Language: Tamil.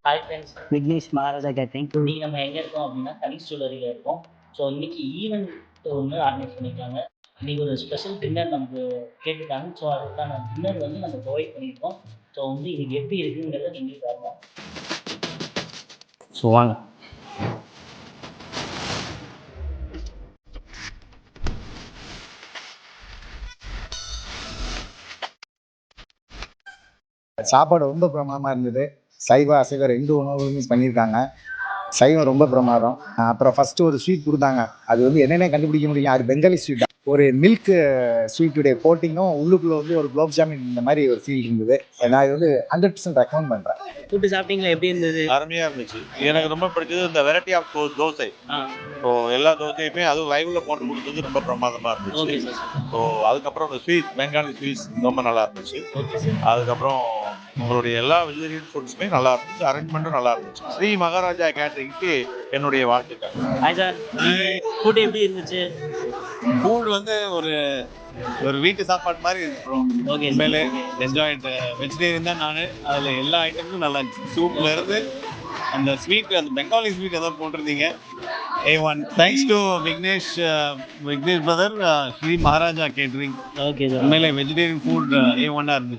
Hi friends, Vignesh Maharaja catering. இன்னைக்கு நம்ம எங்கே இருக்கோம் அப்படின்னா தனிஷ் ஜுவல்லரியில் இருக்கோம். ஸோ இன்னைக்கு ஈவெண்ட் ஒன்று ஆர்கனைஸ் பண்ணியிருக்காங்க. இன்னைக்கு ஒரு ஸ்பெஷல் டின்னர் நமக்கு கேட்டுருக்காங்க. ஸோ அதுக்கான டின்னர் வந்து நம்ம ப்ரொவைட் பண்ணியிருக்கோம். ஸோ வந்து இன்னைக்கு எப்படி இருக்குங்கிறத நீங்கள் பார்க்கலாம். ஸோ வாங்க. சாப்பாடு ரொம்ப பிரமாதமாக இருந்தது. சைவ அசைவ 2 உணவுகளுமே பண்ணியிருக்காங்க. சைவம் ரொம்ப பிரமாதம். அப்புறம் ஃபஸ்ட்டு ஒரு ஸ்வீட் கொடுத்தாங்க. அது வந்து என்னென்ன கண்டுபிடிக்க முடியும், அது பெங்காலி ஸ்வீட் தான். ஒரு மில்க் ஸ்வீட்டுடைய கோட்டிங்கும் உள்ளுக்குள்ளே வந்து ஒரு குலோப் ஜாமுன் இந்த மாதிரி ஒரு ஃபீல் இருந்தது. நான் இது வந்து 100% ரெக்கமெண்ட் பண்ணுறேன். ஃபுட்டு சாப்பிட்டீங்களா? எப்படி இருந்தது? அருமையாக இருந்துச்சு. எனக்கு ரொம்ப பிடிச்சது இந்த வெரைட்டி ஆஃப் தோசை. ஸோ எல்லா தோசையுமே அதுவும் லைவ்ல போட்டு கொடுத்தது ரொம்ப பிரமாதமாக இருந்துச்சு. Okay sir. ஸோ அதுக்கப்புறம் இந்த ஸ்வீட் பெங்காலி ஸ்வீட்ஸ் ரொம்ப நல்லா இருந்துச்சு. Okay sir. அதுக்கப்புறம் உங்களுடைய எல்லா வெஜிடேரியன் ஃபுட்ஸுமே நல்லா இருந்துச்சு. அரேஞ்ச்மெண்ட்டும் நல்லா இருந்துச்சு. ஸ்ரீ மகாராஜா கேட்டரிங்க்கு என்னுடைய வாழ்த்துக்கள். ஹாய் சார், ஃபுட் எப்படி இருந்துச்சு? ஃபுட் வந்து ஒரு வீட்டு சாப்பாடு மாதிரி இருக்கும். ஓகே உண்மையிலே என்ஜாய்டு. வெஜிடேரியன் தான் நான். அதில் எல்லா ஐட்டமும் நல்லா இருந்துச்சு. சூப்பில் இருந்து அந்த ஸ்வீட், அந்த பெங்காலி ஸ்வீட் எதாவது போட்டிருந்தீங்க. A1. Thanks to Vignesh brother, Sri Maharaja catering. Okay sir. உண்மையிலே வெஜிடேரியன் ஃபுட் A1 இருந்துச்சு.